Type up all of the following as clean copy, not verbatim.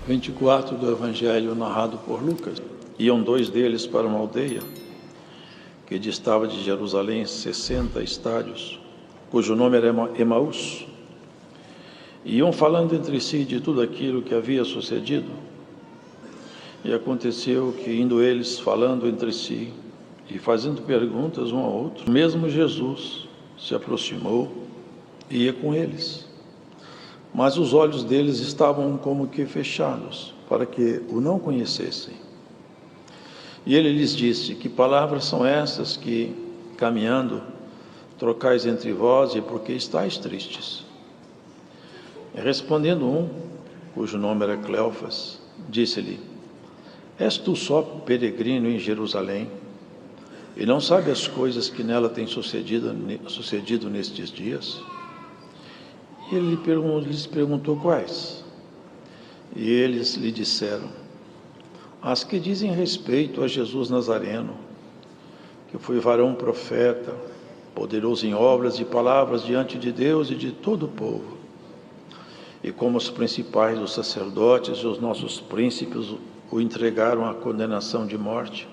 24 do Evangelho narrado por Lucas. Iam dois deles para uma aldeia que distava de Jerusalém 60 estádios, cujo nome era Emaús. Iam falando entre si de tudo aquilo que havia sucedido. E aconteceu que, indo eles falando entre si e fazendo perguntas um ao outro, mesmo Jesus se aproximou e ia com eles. Mas os olhos deles estavam como que fechados, para que o não conhecessem. E ele lhes disse: que palavras são essas que, caminhando, trocais entre vós, e por que estáis tristes? E respondendo um, cujo nome era Cleofas, disse-lhe: és tu só peregrino em Jerusalém, e não sabe as coisas que nela têm sucedido nestes dias? E ele lhes perguntou quais. E eles lhe disseram: as que dizem respeito a Jesus Nazareno, que foi varão profeta, poderoso em obras e palavras diante de Deus e de todo o povo. E como os principais dos sacerdotes e os nossos príncipes o entregaram à condenação de morte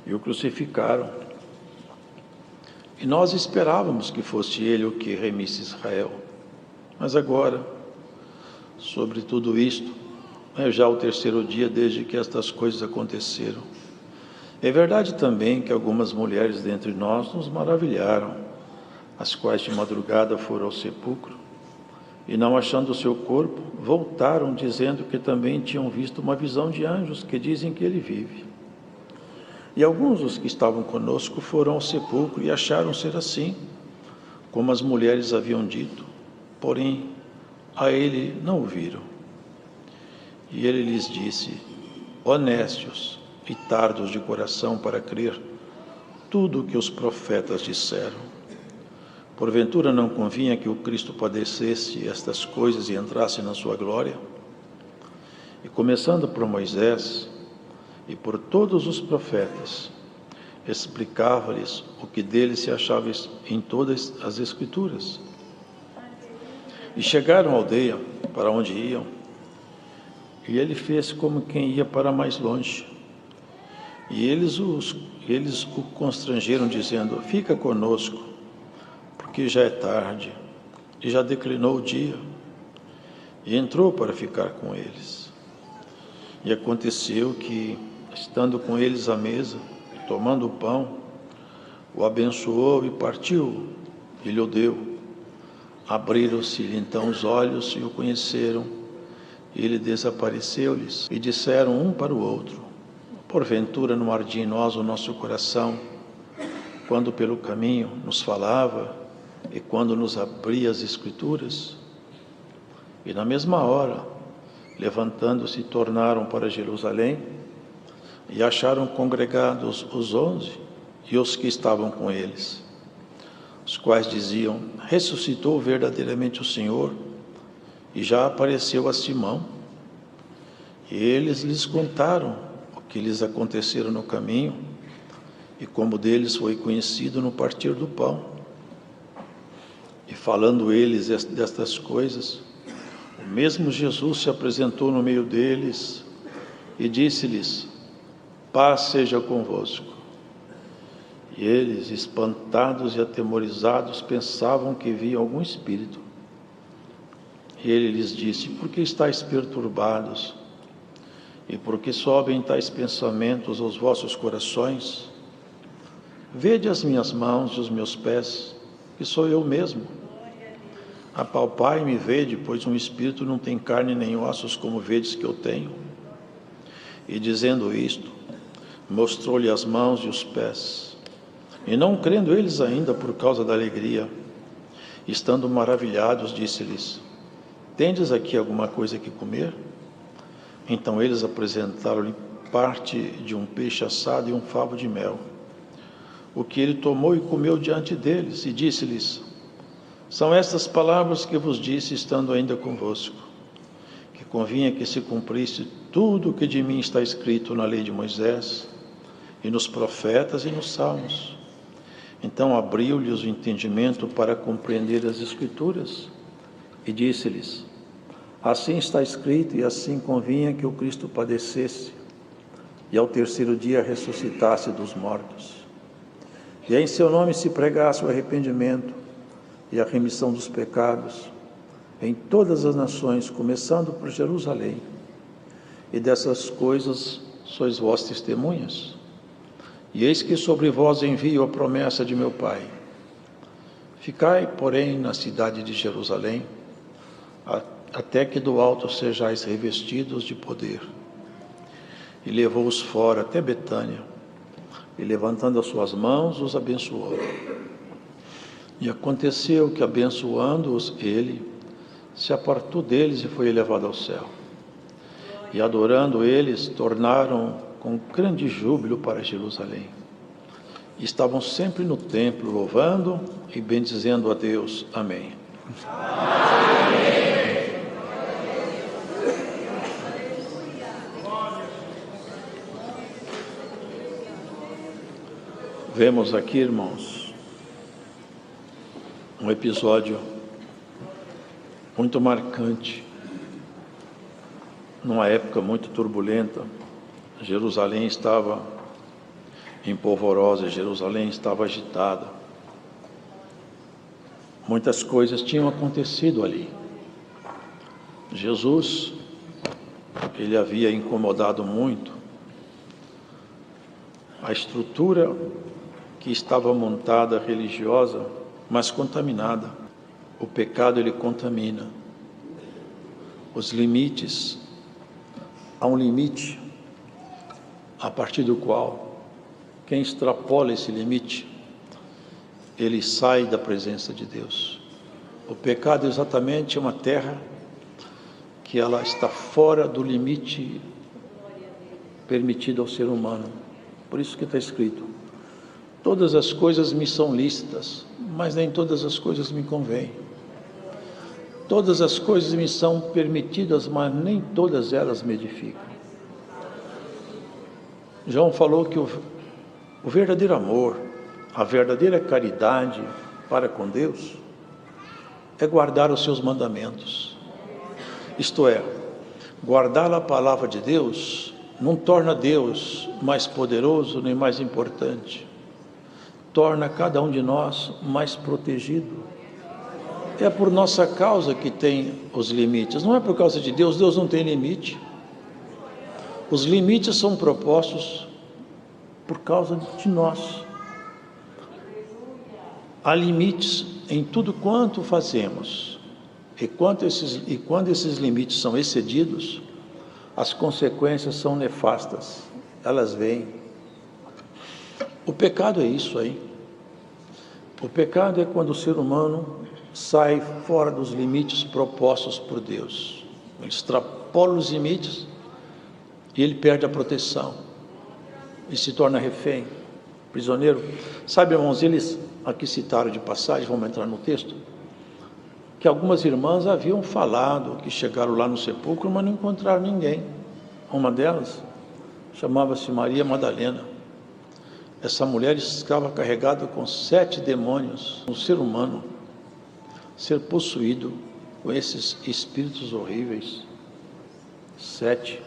e o crucificaram. E nós esperávamos que fosse ele o que remisse Israel. Mas agora, sobre tudo isto, é já o terceiro dia desde que estas coisas aconteceram. É verdade também que algumas mulheres dentre nós nos maravilharam, as quais de madrugada foram ao sepulcro, e não achando o seu corpo, voltaram dizendo que também tinham visto uma visão de anjos que dizem que ele vive. E alguns dos que estavam conosco foram ao sepulcro e acharam ser assim, como as mulheres haviam dito, porém a ele não o viram. E ele lhes disse: honestos e tardos de coração para crer tudo o que os profetas disseram. Porventura não convinha que o Cristo padecesse estas coisas e entrasse na sua glória? E começando por Moisés e por todos os profetas, explicava-lhes o que dele se achava em todas as Escrituras. E chegaram à aldeia para onde iam, e ele fez como quem ia para mais longe. E eles o constrangeram, dizendo: fica conosco, porque já é tarde, e já declinou o dia. E entrou para ficar com eles. E aconteceu que, estando com eles à mesa, tomando o pão, o abençoou e partiu, e lhe o deu. Abriram-se-lhe então os olhos e o conheceram. Ele desapareceu-lhes e disseram um para o outro: porventura não ardia em nós o nosso coração, quando pelo caminho nos falava e quando nos abria as Escrituras? E na mesma hora, levantando-se, tornaram para Jerusalém e acharam congregados os 11 e os que estavam com eles, os quais diziam: ressuscitou verdadeiramente o Senhor e já apareceu a Simão. E eles lhes contaram o que lhes acontecera no caminho e como deles foi conhecido no partir do pão. E falando eles destas coisas, o mesmo Jesus se apresentou no meio deles e disse-lhes: paz seja convosco. E eles, espantados e atemorizados, pensavam que viam algum espírito. E ele lhes disse: por que estáis perturbados? E por que sobem tais pensamentos aos vossos corações? Vede as minhas mãos e os meus pés, que sou eu mesmo. Apalpai-me e vede, pois um espírito não tem carne nem ossos, como vedes que eu tenho. E dizendo isto, mostrou-lhe as mãos e os pés. E não crendo eles ainda por causa da alegria, estando maravilhados, disse-lhes: tendes aqui alguma coisa que comer? Então eles apresentaram-lhe parte de um peixe assado e um favo de mel, o que ele tomou e comeu diante deles, e disse-lhes: são estas palavras que vos disse estando ainda convosco, que convinha que se cumprisse tudo o que de mim está escrito na lei de Moisés, e nos profetas e nos salmos. Então abriu-lhes o entendimento para compreender as Escrituras, e disse-lhes: Assim está escrito, e assim convinha que o Cristo padecesse, e ao terceiro dia ressuscitasse dos mortos. E em seu nome se pregasse o arrependimento e a remissão dos pecados em todas as nações, começando por Jerusalém. E dessas coisas sois vós testemunhas. E eis que sobre vós envio a promessa de meu Pai. Ficai, porém, na cidade de Jerusalém, até que do alto sejais revestidos de poder. E levou-os fora até Betânia, e levantando as suas mãos, os abençoou. E aconteceu que, abençoando-os ele, se apartou deles e foi elevado ao céu. E adorando eles, tornaram com grande júbilo para Jerusalém. E estavam sempre no templo, louvando e bendizendo a Deus. Amém. Vemos aqui, irmãos, um episódio muito marcante, numa época muito turbulenta. Jerusalém estava em polvorosa, Jerusalém estava agitada. Muitas coisas tinham acontecido ali. Jesus, ele havia incomodado muito a estrutura que estava montada religiosa, mas contaminada. O pecado, ele contamina. Os limites, há um limite a partir do qual quem extrapola esse limite, ele sai da presença de Deus. O pecado exatamente é uma terra que ela está fora do limite permitido ao ser humano. Por isso que está escrito: todas as coisas me são lícitas, mas nem todas as coisas me convêm. Todas as coisas me são permitidas, mas nem todas elas me edificam. João falou que o verdadeiro amor, a verdadeira caridade para com Deus é guardar os seus mandamentos. Isto é, guardar a palavra de Deus não torna Deus mais poderoso nem mais importante. Torna cada um de nós mais protegido. É por nossa causa que tem os limites, não é por causa de Deus. Deus não tem limite. Os limites são propostos por causa de nós. Há limites em tudo quanto fazemos, e quando esses limites são excedidos, as consequências são nefastas, elas vêm. O pecado é isso aí. O pecado é quando o ser humano sai fora dos limites propostos por Deus. Ele extrapola os limites e ele perde a proteção e se torna refém, prisioneiro. Sabe, irmãos, eles aqui citaram de passagem, vamos entrar no texto, que algumas irmãs haviam falado que chegaram lá no sepulcro, mas não encontraram ninguém. Uma delas chamava-se Maria Madalena. Essa mulher estava carregada com 7 demônios. Um ser humano ser possuído com esses espíritos horríveis. 7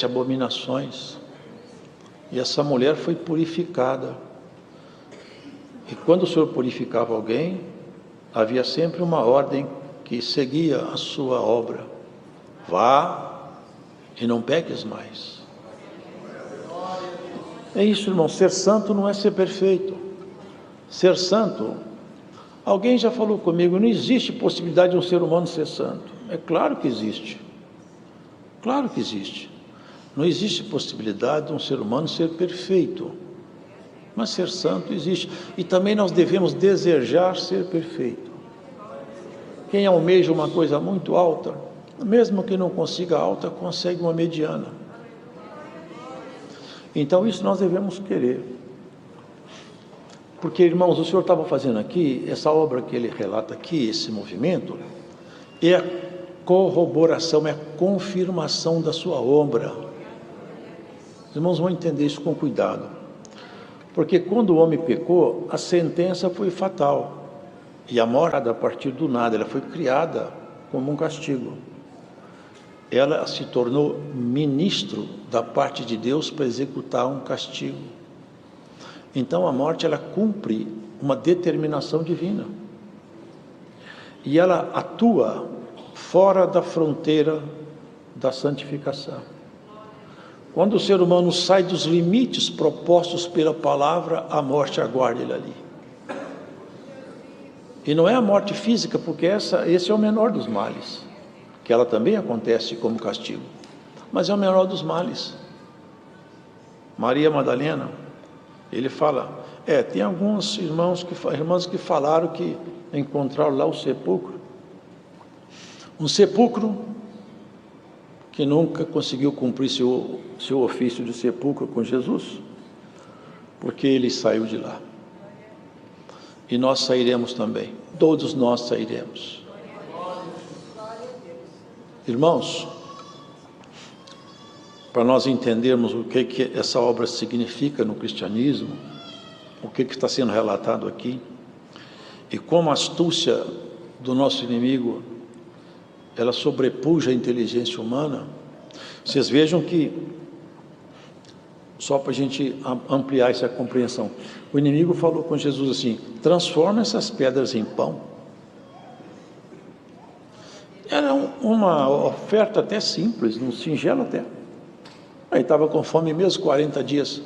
abominações. E essa mulher foi purificada. E quando o Senhor purificava alguém, havia sempre uma ordem que seguia a sua obra: vá e não peques mais. É isso, irmão. Ser santo não é ser perfeito. Ser santo, alguém já falou comigo, não existe possibilidade de um ser humano ser santo. É claro que existe. Claro que existe. Não existe possibilidade de um ser humano ser perfeito. Mas ser santo existe. E também nós devemos desejar ser perfeito. Quem almeja uma coisa muito alta, mesmo que não consiga alta, consegue uma mediana. Então isso nós devemos querer. Porque, irmãos, o Senhor estava fazendo aqui, essa obra que ele relata aqui, esse movimento, é a corroboração, é a confirmação da sua obra. Os irmãos vão entender isso com cuidado. Porque quando o homem pecou, a sentença foi fatal. E a morte, a partir do nada, ela foi criada como um castigo. Ela se tornou ministro da parte de Deus para executar um castigo. Então a morte, ela cumpre uma determinação divina. E ela atua fora da fronteira da santificação. Quando o ser humano sai dos limites propostos pela palavra, a morte aguarda ele ali. E não é a morte física, porque esse é o menor dos males, que ela também acontece como castigo, mas é o menor dos males. Maria Madalena, ele fala, tem alguns irmãs que falaram que encontraram lá o sepulcro, um sepulcro que nunca conseguiu cumprir seu ofício de sepulcro com Jesus, porque ele saiu de lá. E nós sairemos também, todos nós sairemos. Irmãos, para nós entendermos o que essa obra significa no cristianismo, o que está sendo relatado aqui, e como a astúcia do nosso inimigo, ela sobrepuja a inteligência humana, vocês vejam que, só para a gente ampliar essa compreensão, o inimigo falou com Jesus assim, transforma essas pedras em pão. Era uma oferta até simples, um singelo até. Aí estava com fome mesmo, 40 dias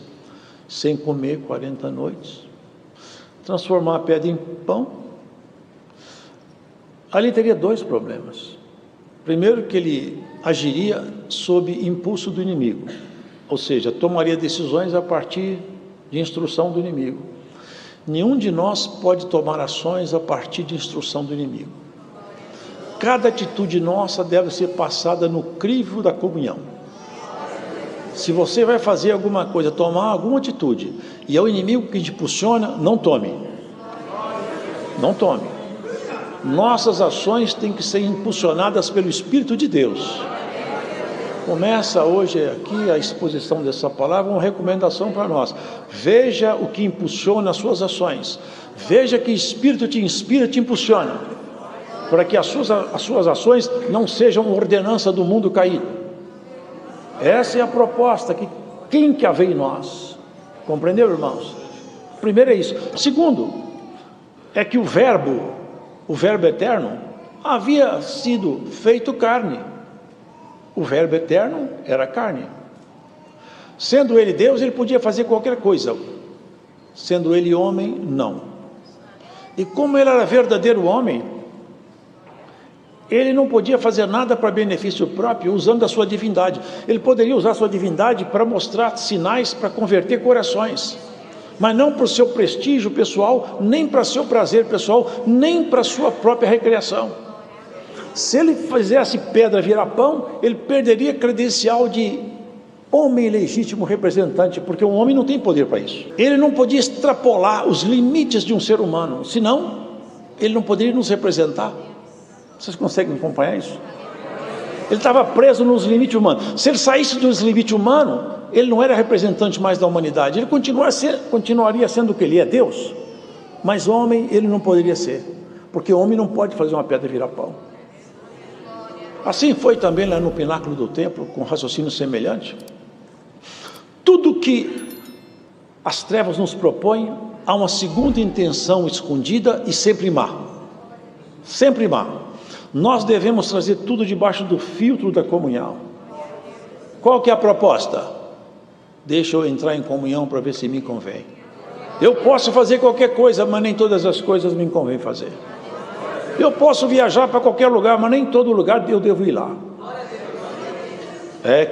sem comer, 40 noites. Transformar a pedra em pão. Ali teria dois problemas. Primeiro, que ele agiria sob impulso do inimigo, ou seja, tomaria decisões a partir de instrução do inimigo. Nenhum de nós pode tomar ações a partir de instrução do inimigo. Cada atitude nossa deve ser passada no crivo da comunhão. Se você vai fazer alguma coisa, tomar alguma atitude, e é o inimigo que te impulsiona, não tome. Não tome. Nossas ações têm que ser impulsionadas pelo Espírito de Deus. Começa hoje aqui a exposição dessa palavra, uma recomendação para nós. Veja o que impulsiona as suas ações. Veja que Espírito te inspira, te impulsiona, para que as suas ações não sejam ordenança do mundo caído. Essa é a proposta que quem quer ver em nós. Compreendeu, irmãos? Primeiro é isso. Segundo, é que o verbo eterno, havia sido feito carne. O verbo eterno era carne. Sendo ele Deus, ele podia fazer qualquer coisa. Sendo ele homem, não. E como ele era verdadeiro homem, ele não podia fazer nada para benefício próprio, usando a sua divindade. Ele poderia usar a sua divindade para mostrar sinais, para converter corações, mas não para o seu prestígio pessoal, nem para seu prazer pessoal, nem para a sua própria recreação. Se ele fizesse pedra virar pão, ele perderia credencial de homem legítimo representante, porque um homem não tem poder para isso. Ele não podia extrapolar os limites de um ser humano, senão ele não poderia nos representar. Vocês conseguem acompanhar isso? Ele estava preso nos limites humanos. Se ele saísse dos limites humanos, ele não era representante mais da humanidade. Ele continuaria sendo o que ele é, Deus. Mas homem ele não poderia ser, porque o homem não pode fazer uma pedra virar pão. Assim foi também lá no pináculo do templo, com raciocínio semelhante. Tudo que as trevas nos propõem, há uma segunda intenção escondida e sempre má. Sempre má. Nós devemos trazer tudo debaixo do filtro da comunhão. Qual que é a proposta? Deixa eu entrar em comunhão para ver se me convém. Eu posso fazer qualquer coisa, mas nem todas as coisas me convém fazer. Eu posso viajar para qualquer lugar, mas nem todo lugar eu devo ir lá.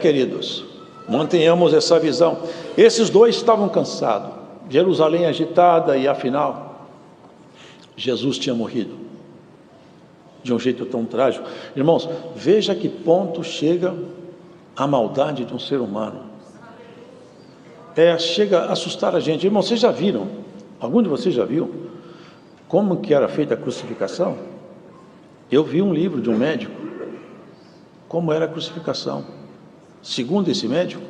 Queridos, mantenhamos essa visão. Esses dois estavam cansados. Jerusalém agitada e afinal, Jesus tinha morrido. De um jeito tão trágico. Irmãos, veja a que ponto chega a maldade de um ser humano. Chega a assustar a gente. Irmãos, vocês já viram? Algum de vocês já viu como que era feita a crucificação? Eu vi um livro de um médico, como era a crucificação. Segundo esse médico,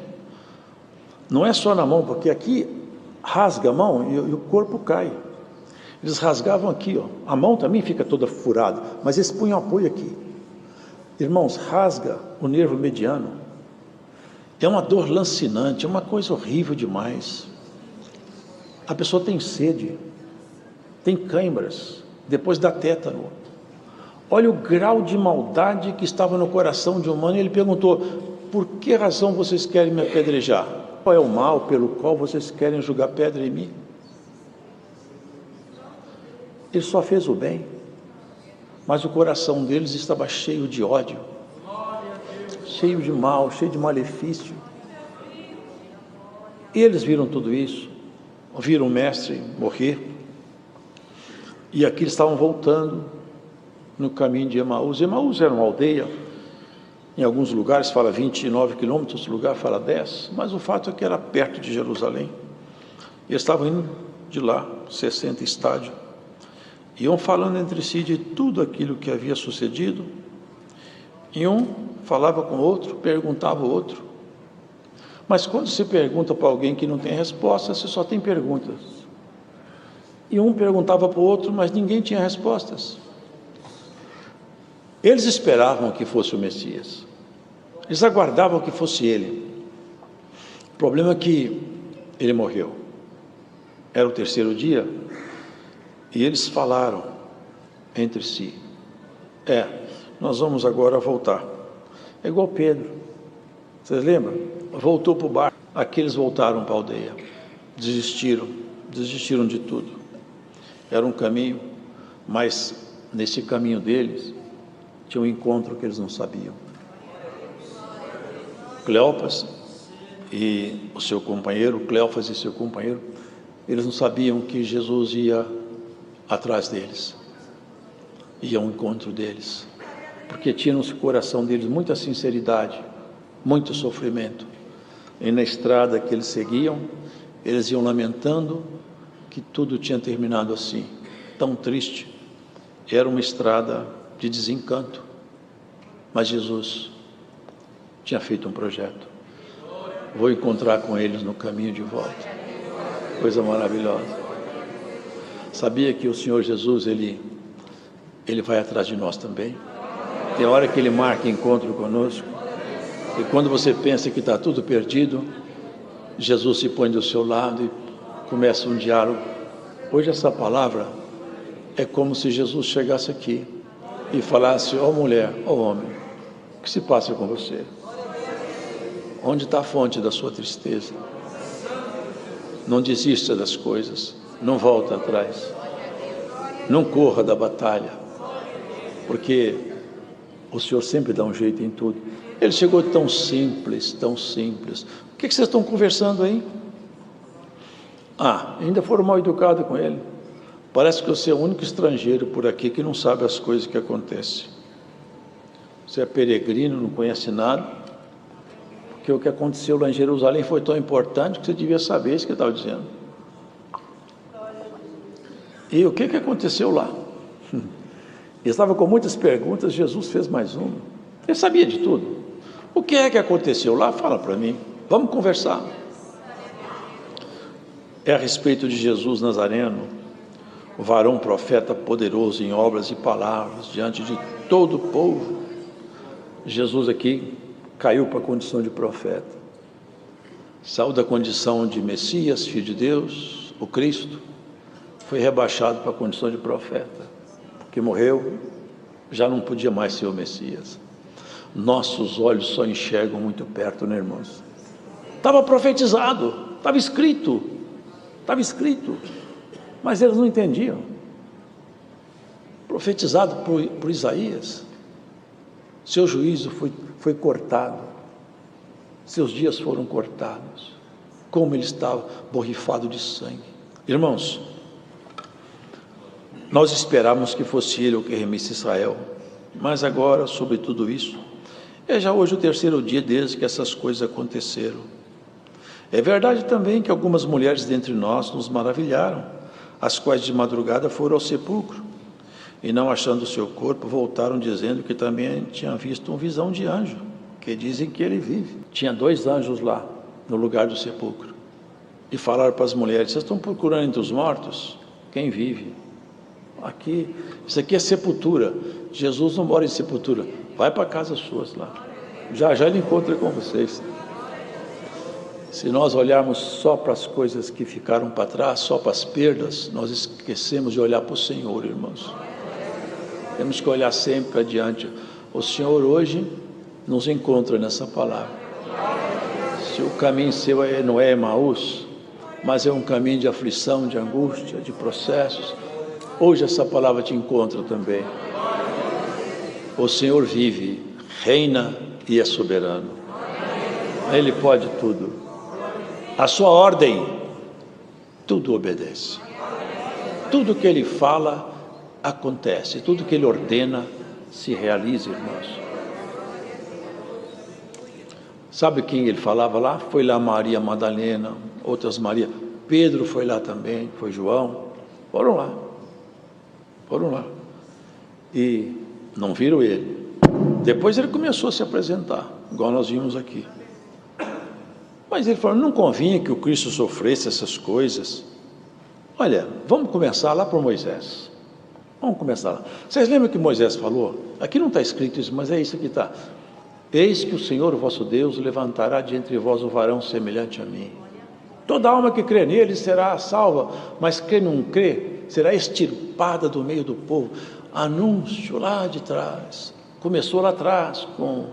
não é só na mão, porque aqui rasga a mão e o corpo cai. Eles rasgavam aqui, ó. A mão também fica toda furada, mas eles punham apoio aqui. Irmãos, rasga o nervo mediano. É uma dor lancinante, é uma coisa horrível demais. A pessoa tem sede, tem câimbras, depois dá tétano. Olha o grau de maldade que estava no coração de um humano. Ele perguntou: por que razão vocês querem me apedrejar? Qual é o mal pelo qual vocês querem jogar pedra em mim? Ele só fez o bem, mas o coração deles estava cheio de ódio, cheio de mal, cheio de malefício. E eles viram tudo isso, viram o mestre morrer, e aqui eles estavam voltando no caminho de Emaús. Emaús era uma aldeia, em alguns lugares fala 29 quilômetros, em outro lugar fala 10, mas o fato é que era perto de Jerusalém. Eles estavam indo de lá, 60 estádios, iam falando entre si de tudo aquilo que havia sucedido, e um falava com o outro, perguntava o outro. Mas quando se pergunta para alguém que não tem resposta, você só tem perguntas. E um perguntava para o outro, mas ninguém tinha respostas. Eles esperavam que fosse o Messias, eles aguardavam que fosse ele. O problema é que ele morreu, era o terceiro dia, e eles falaram entre si: nós vamos agora voltar. É igual Pedro, vocês lembram? Voltou para o barco, aqueles voltaram para a aldeia, desistiram de tudo. Era um caminho, mas nesse caminho deles tinha um encontro que eles não sabiam. Cleofas e o seu companheiro, eles não sabiam que Jesus ia atrás deles, ia ao encontro deles, porque tinha no coração deles muita sinceridade, muito sofrimento. E na estrada que eles seguiam, eles iam lamentando que tudo tinha terminado assim, tão triste. Era uma estrada de desencanto, mas Jesus tinha feito um projeto. Vou encontrar com eles no caminho de volta. Coisa maravilhosa. Sabia que o Senhor Jesus, Ele vai atrás de nós também. Tem hora que Ele marca encontro conosco, e quando você pensa que está tudo perdido, Jesus se põe do seu lado e começa um diálogo. Hoje essa palavra é como se Jesus chegasse aqui e falasse: ó mulher, ó homem, o que se passa com você? Onde está a fonte da sua tristeza? Não desista das coisas, não volta atrás, não corra da batalha, porque o Senhor sempre dá um jeito em tudo. Ele chegou tão simples, tão simples. O que vocês estão conversando aí? Ainda foram mal educados com ele. Parece que você é o único estrangeiro por aqui que não sabe as coisas que acontecem. Você é peregrino, não conhece nada, porque o que aconteceu lá em Jerusalém foi tão importante que você devia saber isso que ele estava dizendo. E o que aconteceu lá? Ele estava com muitas perguntas, Jesus fez mais uma. Ele sabia de tudo. O que aconteceu lá? Fala para mim, vamos conversar. É a respeito de Jesus Nazareno, o varão profeta poderoso em obras e palavras diante de todo o povo. Jesus aqui caiu para a condição de profeta, saiu da condição de Messias, Filho de Deus, o Cristo, foi rebaixado para a condição de profeta, porque morreu, já não podia mais ser o Messias. Nossos olhos só enxergam muito perto, né, irmãos? Estava profetizado, estava escrito, mas eles não entendiam. Profetizado por Isaías, seu juízo foi cortado, seus dias foram cortados, como ele estava borrifado de sangue. Irmãos, nós esperávamos que fosse ele o que remisse Israel, mas agora, sobre tudo isso, é já hoje o terceiro dia desde que essas coisas aconteceram. É verdade também que algumas mulheres dentre nós nos maravilharam, as quais de madrugada foram ao sepulcro, e não achando o seu corpo, voltaram dizendo que também tinham visto uma visão de anjo, que dizem que ele vive. Tinha 2 anjos lá, no lugar do sepulcro, e falaram para as mulheres: vocês estão procurando entre os mortos quem vive? aqui, isso aqui é sepultura. Jesus não mora em sepultura. Vai para casa suas lá. Já ele encontra com vocês. Se nós olharmos só para as coisas que ficaram para trás, só para as perdas, nós esquecemos de olhar para o Senhor, irmãos. Temos que olhar sempre adiante. O Senhor hoje nos encontra nessa palavra. Se o caminho seu não é Emaús, mas é um caminho de aflição, de angústia, de processos, hoje essa palavra te encontra também. O Senhor vive, reina e é soberano. Ele pode tudo. A sua ordem, tudo obedece. Tudo que Ele fala, acontece. Tudo que Ele ordena, se realiza, irmãos. Sabe quem Ele falava lá? Foi lá Maria Madalena, outras Maria. Pedro foi lá também, foi João. Foram lá. E não viram Ele. Depois Ele começou a se apresentar, igual nós vimos aqui. Mas Ele falou, não convinha que o Cristo sofresse essas coisas. Olha, vamos começar lá por Moisés. Vamos começar lá. Vocês lembram que Moisés falou? Aqui não está escrito isso, mas é isso que está. Eis que o Senhor, o vosso Deus, levantará de entre vós um varão semelhante a mim. Toda alma que crê nele será salva, mas quem não crê será extirpada do meio do povo. Anúncio lá de trás. Começou lá atrás com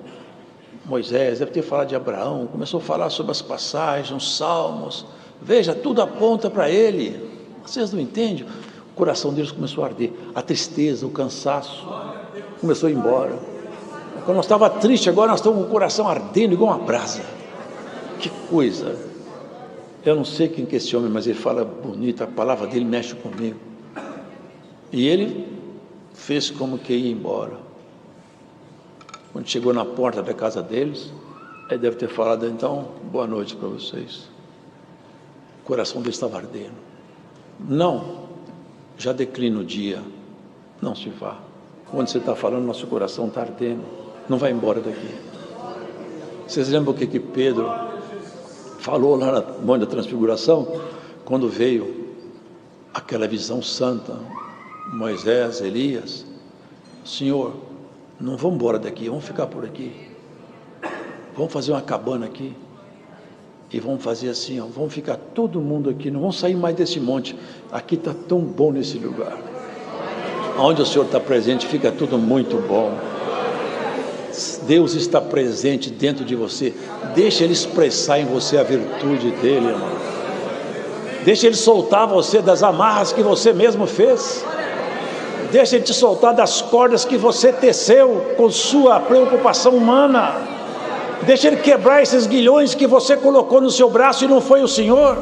Moisés, deve ter falado de Abraão, começou a falar sobre as passagens, os salmos. Veja, tudo aponta para ele. Vocês não entendem? O coração deles começou a arder. A tristeza, o cansaço começou a ir embora. Quando nós estávamos tristes, agora nós estamos com o coração ardendo igual uma brasa. Que coisa! Eu não sei quem que é esse homem, mas ele fala bonito, a palavra dele mexe comigo. E ele fez como que ia embora. Quando chegou na porta da casa deles, ele deve ter falado, então, boa noite para vocês. O coração dele estava ardendo. Não, já declina o dia, não se vá. Quando você está falando, nosso coração está ardendo, não vai embora daqui. Vocês lembram o que Pedro falou lá na Monte da Transfiguração? Quando veio aquela visão santa, Moisés, Elias, Senhor, não vamos embora daqui, vamos ficar por aqui. Vamos fazer uma cabana aqui. E vamos fazer assim, ó, vamos ficar todo mundo aqui, não vamos sair mais desse monte. Aqui está tão bom nesse lugar. Onde o Senhor está presente, fica tudo muito bom. Deus está presente dentro de você. Deixa Ele expressar em você a virtude dEle, irmão. Deixa Ele soltar você das amarras que você mesmo fez. Deixa Ele te soltar das cordas que você teceu com sua preocupação humana. Deixa Ele quebrar esses guilhões que você colocou no seu braço e não foi o Senhor.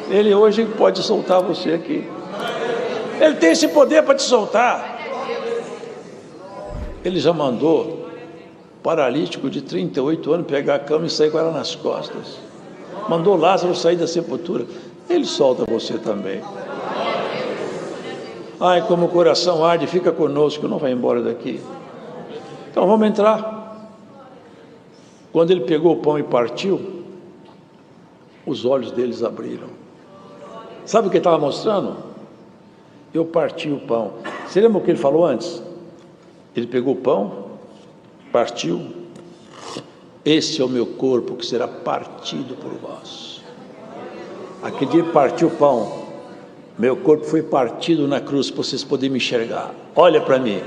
Ele hoje pode soltar você aqui. Ele tem esse poder para te soltar. Ele já mandou paralítico de 38 anos pegar a cama e sair com ela nas costas. Mandou Lázaro sair da sepultura. Ele solta você também. Ai, como o coração arde, fica conosco, não vai embora daqui. Então vamos entrar. Quando ele pegou o pão e partiu, os olhos deles abriram. Sabe o que ele estava mostrando? Eu parti o pão. Você lembra o que ele falou antes? Ele pegou o pão, partiu. Esse é o meu corpo que será partido por vós. Aquele dia ele partiu o pão. Meu corpo foi partido na cruz para vocês poderem me enxergar. Olha para mim.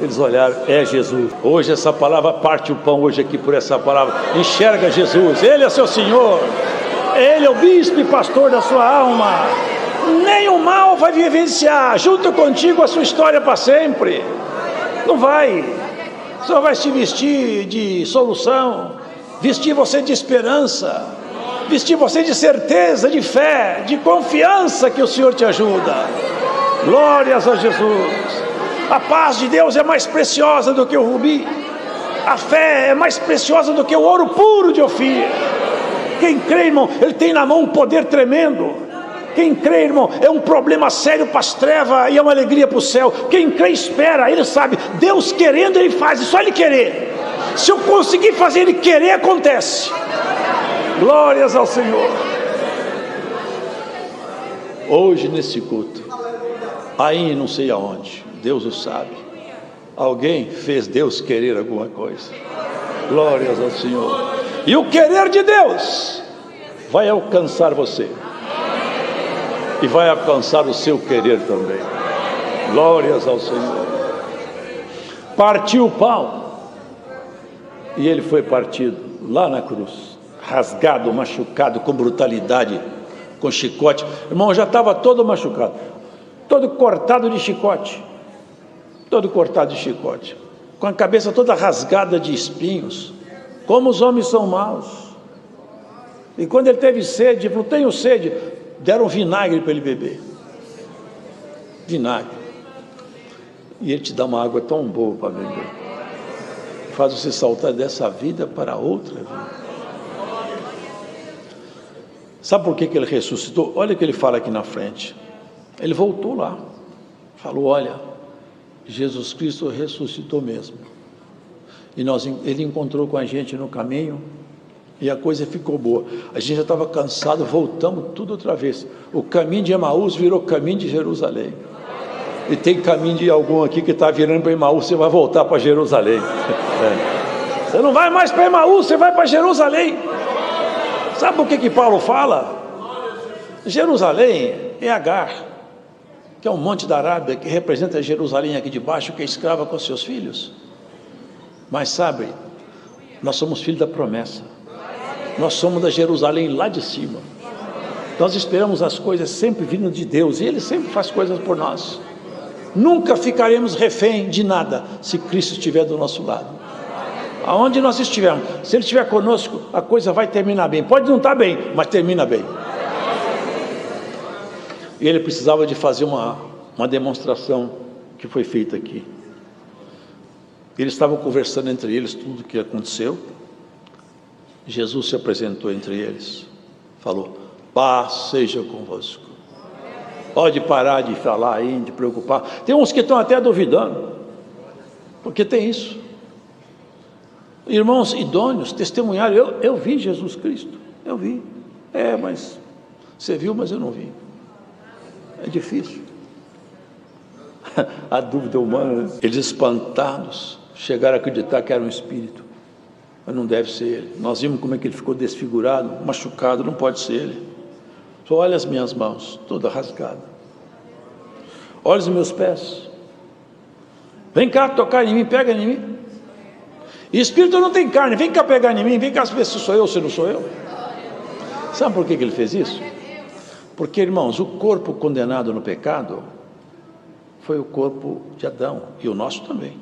Eles olharam, é Jesus. Hoje essa palavra parte o pão, hoje aqui por essa palavra. Enxerga Jesus, Ele é seu Senhor. Ele é o bispo e pastor da sua alma. Nem o mal vai vivenciar junto contigo a sua história para sempre. Não vai. Só vai se vestir de solução, vestir você de esperança, vestir você de certeza, de fé, de confiança que o Senhor te ajuda. Glórias a Jesus. A paz de Deus é mais preciosa do que o rubi. A fé é mais preciosa do que o ouro puro de Ofir. Quem crê, irmão, ele tem na mão um poder tremendo. Quem crê, irmão, é um problema sério para as trevas e é uma alegria para o céu. Quem crê espera, ele sabe, Deus querendo ele faz, é só ele querer. Se eu conseguir fazer ele querer, acontece. Glórias ao Senhor. Hoje nesse culto, aí não sei aonde, Deus o sabe. Alguém fez Deus querer alguma coisa. Glórias ao Senhor. E o querer de Deus vai alcançar você, e vai alcançar o seu querer também. Glórias ao Senhor. Partiu o pão, e ele foi partido lá na cruz, rasgado, machucado, com brutalidade, com chicote. Irmão, já estava todo machucado, todo cortado de chicote, com a cabeça toda rasgada de espinhos. Como os homens são maus. E quando ele teve sede, ele falou: tenho sede. Deram vinagre para ele beber. Vinagre. E ele te dá uma água tão boa para beber, faz você saltar dessa vida para outra vida. Sabe por que ele ressuscitou? Olha o que ele fala aqui na frente. Ele voltou lá, falou: olha, Jesus Cristo ressuscitou mesmo. E ele encontrou com a gente no caminho, e a coisa ficou boa. A gente já estava cansado, voltamos tudo outra vez. O caminho de Emaús virou caminho de Jerusalém. E tem caminho de algum aqui que está virando para Emaús, você vai voltar para Jerusalém. Você não vai mais para Emaús, você vai para Jerusalém. Sabe o que Paulo fala? Jerusalém é Agar, que é um monte da Arábia, que representa Jerusalém aqui de baixo, que é escrava com seus filhos. Mas sabe, nós somos filhos da promessa. Nós somos da Jerusalém lá de cima. Nós esperamos as coisas sempre vindo de Deus, e Ele sempre faz coisas por nós. Nunca ficaremos refém de nada, se Cristo estiver do nosso lado. Aonde nós estivermos, se Ele estiver conosco, a coisa vai terminar bem. Pode não estar bem, mas termina bem. E ele precisava de fazer uma demonstração que foi feita aqui. Eles estavam conversando entre eles tudo o que aconteceu. Jesus se apresentou entre eles, falou: paz seja convosco. Pode parar de falar aí, de preocupar. Tem uns que estão até duvidando, porque tem isso. Irmãos idôneos testemunharam: eu vi Jesus Cristo, eu vi. Mas você viu, mas eu não vi. É difícil. A dúvida humana. Eles, espantados, chegaram a acreditar que era um espírito, mas não deve ser ele. Nós vimos como é que ele ficou desfigurado, machucado. Não pode ser ele. Só olha as minhas mãos, toda rasgada. Olha os meus pés. Vem cá tocar em mim, pega em mim. E espírito não tem carne, vem cá pegar em mim, vem cá ver se sou eu, se não sou eu. Sabe por que ele fez isso? Porque, irmãos, o corpo condenado no pecado foi o corpo de Adão, e o nosso também.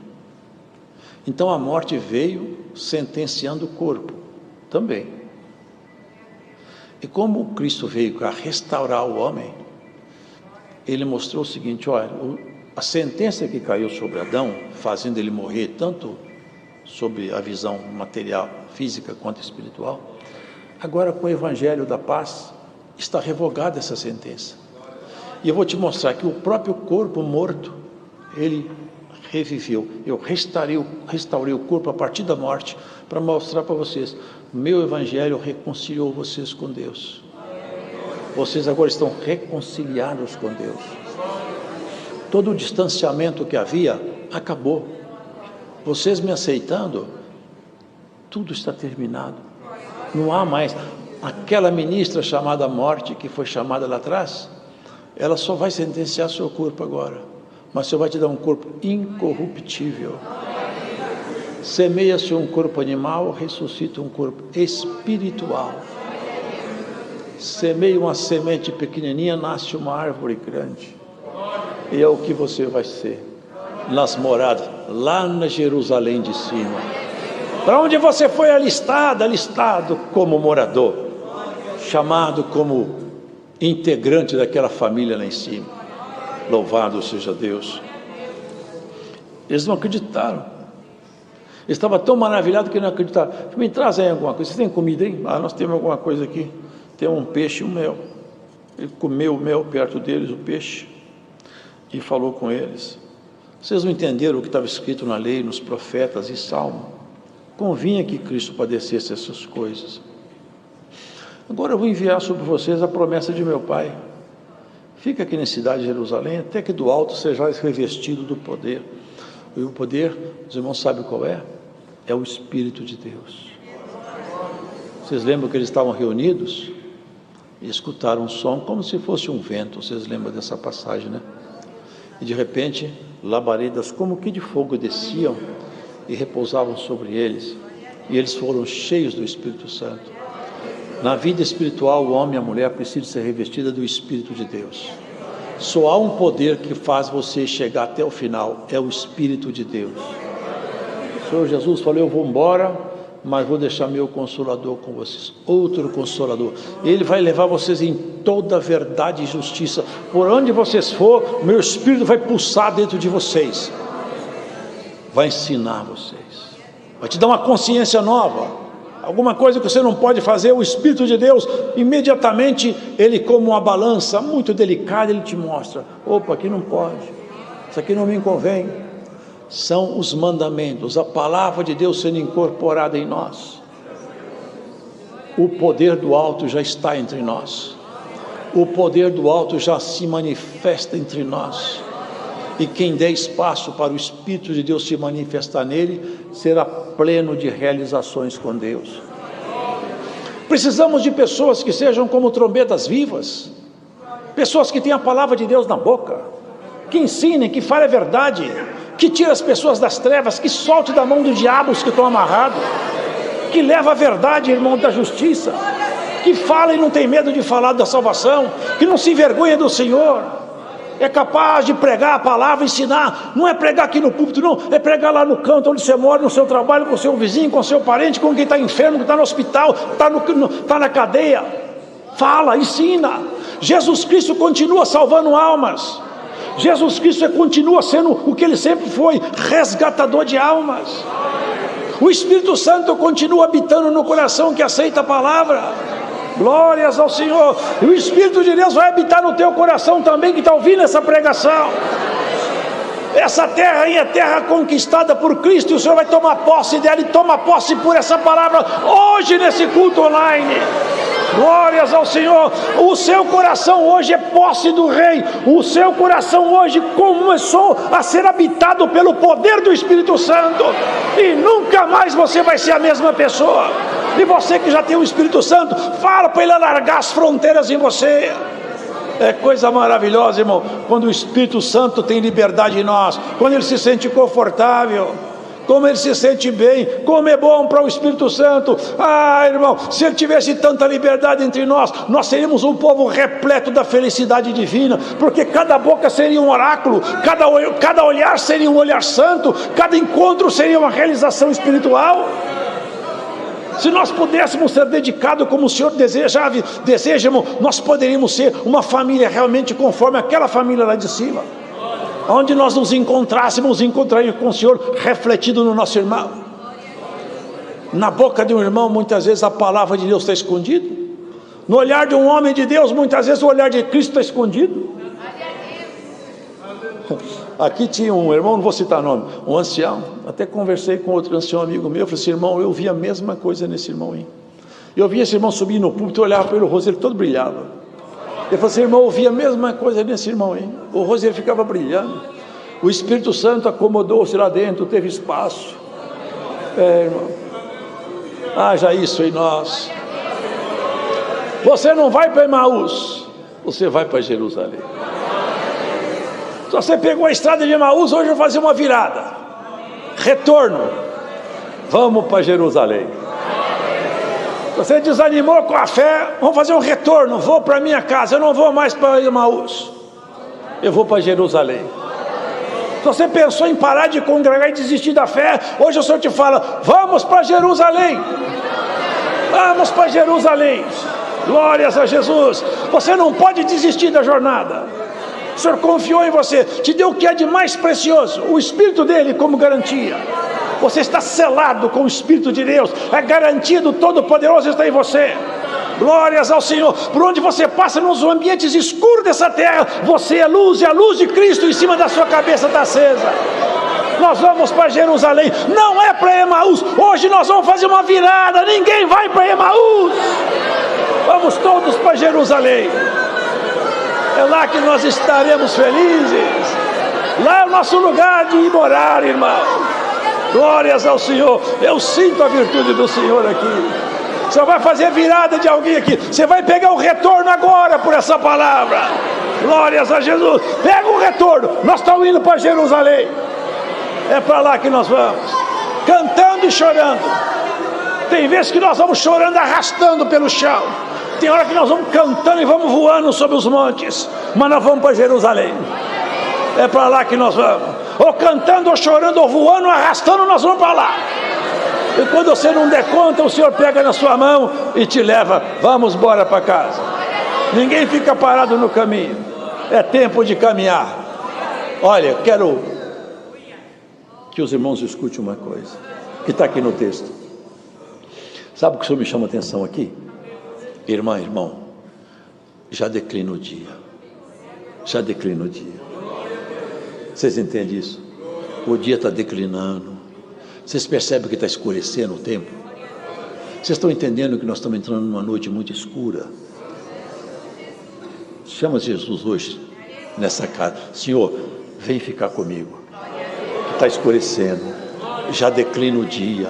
Então a morte veio sentenciando o corpo também. E como Cristo veio para restaurar o homem, ele mostrou o seguinte: olha, a sentença que caiu sobre Adão, fazendo ele morrer tanto sobre a visão material, física quanto espiritual, agora com o Evangelho da paz está revogada essa sentença. E eu vou te mostrar que o próprio corpo morto, ele reviveu. Eu restaurei o corpo a partir da morte, para mostrar para vocês: meu Evangelho reconciliou vocês com Deus. Vocês agora estão reconciliados com Deus. Todo o distanciamento que havia acabou. Vocês me aceitando, tudo está terminado. Não há mais aquela ministra chamada morte, que foi chamada lá atrás. Ela só vai sentenciar seu corpo agora, mas Senhor vai te dar um corpo incorruptível. Semeia-se um corpo animal, ressuscita um corpo espiritual. Semeia uma semente pequenininha, nasce uma árvore grande. E é o que você vai ser nas moradas, lá na Jerusalém de cima, para onde você foi alistado como morador, chamado como integrante daquela família lá em cima. Louvado seja Deus. Eles não acreditaram. Eles estavam tão maravilhados que não acreditaram. Me traz aí alguma coisa. Você tem comida aí? Nós temos alguma coisa aqui. Tem um peixe e um mel. Ele comeu o mel perto deles, o peixe, e falou com eles: vocês não entenderam o que estava escrito na lei, nos profetas e Salmo? Convinha que Cristo padecesse essas coisas. Agora eu vou enviar sobre vocês a promessa de meu Pai. Fica aqui na cidade de Jerusalém, até que do alto sejais revestido do poder. E o poder, os irmãos sabem qual é? É o Espírito de Deus. Vocês lembram que eles estavam reunidos e escutaram um som como se fosse um vento? Vocês lembram dessa passagem, né? E de repente, labaredas como que de fogo desciam e repousavam sobre eles. E eles foram cheios do Espírito Santo. Na vida espiritual, o homem e a mulher precisam ser revestidos do Espírito de Deus. Só há um poder que faz você chegar até o final, é o Espírito de Deus. O Senhor Jesus falou: eu vou embora, mas vou deixar meu Consolador com vocês, outro Consolador. Ele vai levar vocês em toda a verdade e justiça. Por onde vocês for, meu Espírito vai pulsar dentro de vocês, vai ensinar vocês, vai te dar uma consciência nova. Alguma coisa que você não pode fazer, o Espírito de Deus, imediatamente, ele, como uma balança muito delicada, ele te mostra: opa, aqui não pode, isso aqui não me convém. São os mandamentos, a palavra de Deus sendo incorporada em nós. O poder do alto já está entre nós, o poder do alto já se manifesta entre nós. E quem der espaço para o Espírito de Deus se manifestar nele, será pleno de realizações com Deus. Precisamos de pessoas que sejam como trombetas vivas, pessoas que tenham a palavra de Deus na boca, que ensinem, que falem a verdade, que tire as pessoas das trevas, que solte da mão do diabo os que estão amarrados, que leva a verdade, irmão, da justiça, que fala e não tem medo de falar da salvação, que não se envergonha do Senhor. É capaz de pregar a palavra, ensinar. Não é pregar aqui no púlpito, não. É pregar lá no canto onde você mora, no seu trabalho, com o seu vizinho, com o seu parente, com quem está enfermo, que está no hospital, está na cadeia. Fala, ensina. Jesus Cristo continua salvando almas. Jesus Cristo continua sendo o que ele sempre foi, resgatador de almas. O Espírito Santo continua habitando no coração que aceita a palavra. Glórias ao Senhor. E o Espírito de Deus vai habitar no teu coração também, que está ouvindo essa pregação. Essa terra aí é terra conquistada por Cristo, e o Senhor vai tomar posse dela, e toma posse por essa palavra hoje nesse culto online. Glórias ao Senhor. O seu coração hoje é posse do Rei. O seu coração hoje começou a ser habitado pelo poder do Espírito Santo, e nunca mais você vai ser a mesma pessoa. E você que já tem o Espírito Santo, fala para ele alargar as fronteiras em você. É coisa maravilhosa, irmão, quando o Espírito Santo tem liberdade em nós, quando ele se sente confortável, como ele se sente bem, como é bom para o Espírito Santo. Ah, irmão, se ele tivesse tanta liberdade entre nós, nós seríamos um povo repleto da felicidade divina, porque cada boca seria um oráculo, cada olhar seria um olhar santo, cada encontro seria uma realização espiritual. Se nós pudéssemos ser dedicados como o Senhor deseja, irmão, nós poderíamos ser uma família realmente conforme aquela família lá de cima. Onde nós nos encontrássemos, encontraríamos com o Senhor refletido no nosso irmão. Na boca de um irmão, muitas vezes a palavra de Deus está escondida. No olhar de um homem de Deus, muitas vezes o olhar de Cristo está escondido. Aqui tinha um irmão, não vou citar nome, um ancião. Até conversei com outro ancião amigo meu, falei assim: irmão, eu vi a mesma coisa nesse irmão aí. Eu vi esse irmão subir no púlpito, eu olhava para ele, o rosto dele todo brilhava. Ele falou assim: irmão, eu vi a mesma coisa nesse irmão aí. O rosto dele ficava brilhando. O Espírito Santo acomodou-se lá dentro, teve espaço. Irmão, haja isso em nós. Você não vai para Emaús, você vai para Jerusalém. Se você pegou a estrada de Emaús, hoje eu vou fazer uma virada, retorno, vamos para Jerusalém. Se você desanimou com a fé, vamos fazer um retorno, vou para minha casa, eu não vou mais para Emaús, eu vou para Jerusalém. Se você pensou em parar de congregar e desistir da fé, hoje o Senhor te fala: vamos para Jerusalém, vamos para Jerusalém. Glórias a Jesus. Você não pode desistir da jornada. O Senhor confiou em você, te deu o que é de mais precioso, o Espírito dele como garantia. Você está selado com o Espírito de Deus, a garantia do Todo-Poderoso está em você. Glórias ao Senhor. Por onde você passa, nos ambientes escuros dessa terra, você é luz, e a luz de Cristo em cima da sua cabeça está acesa. Nós vamos para Jerusalém, não é para Emaús. Hoje nós vamos fazer uma virada, ninguém vai para Emaús, vamos todos para Jerusalém. É lá que nós estaremos felizes. Lá é o nosso lugar de ir morar, irmão. Glórias ao Senhor. Eu sinto a virtude do Senhor aqui. Você vai fazer virada de alguém aqui. Você vai pegar o retorno agora por essa palavra. Glórias a Jesus. Pega o retorno. Nós estamos indo para Jerusalém. É para lá que nós vamos. Cantando e chorando. Tem vezes que nós vamos chorando, arrastando pelo chão. Tem hora que nós vamos cantando e vamos voando sobre os montes. Mas nós vamos para Jerusalém. É para lá que nós vamos. Ou cantando, ou chorando, ou voando, ou arrastando, nós vamos para lá. E quando você não der conta, o Senhor pega na sua mão e te leva. Vamos embora para casa. Ninguém fica parado no caminho. É tempo de caminhar. Olha, quero que os irmãos escutem uma coisa que está aqui no texto. Sabe o que o Senhor me chama a atenção aqui? Irmã, irmão, já declina o dia. Já declina o dia. Vocês entendem isso? O dia está declinando. Vocês percebem que está escurecendo o tempo? Vocês estão entendendo que nós estamos entrando numa noite muito escura? Chama Jesus hoje nessa casa. Senhor, vem ficar comigo. Está escurecendo. Já declina o dia.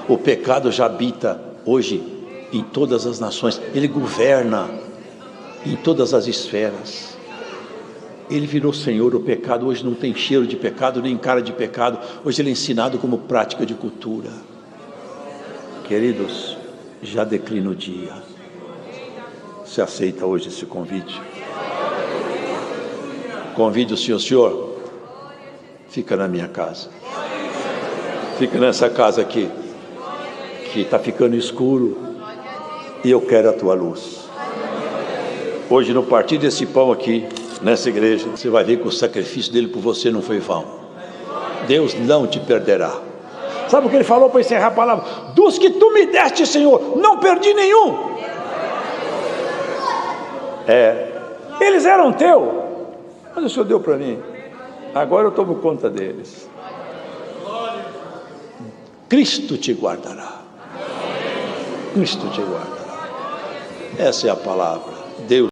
O pecado já habita hoje em todas as nações. Ele governa em todas as esferas. Ele virou Senhor. O pecado hoje não tem cheiro de pecado, nem cara de pecado. Hoje ele é ensinado como prática de cultura. Queridos, já declina o dia. Você aceita hoje esse convite? Convide o Senhor, fica na minha casa. Fica nessa casa aqui, que está ficando escuro, e eu quero a tua luz. Hoje, no partir desse pão aqui, nessa igreja, você vai ver que o sacrifício dele por você não foi vão. Deus não te perderá. Sabe o que ele falou para encerrar a palavra? Dos que tu me deste, Senhor, não perdi nenhum. Eles eram teus, mas o Senhor deu para mim. Agora eu tomo conta deles. Cristo te guardará. Cristo te guardará. Essa é a palavra. Deus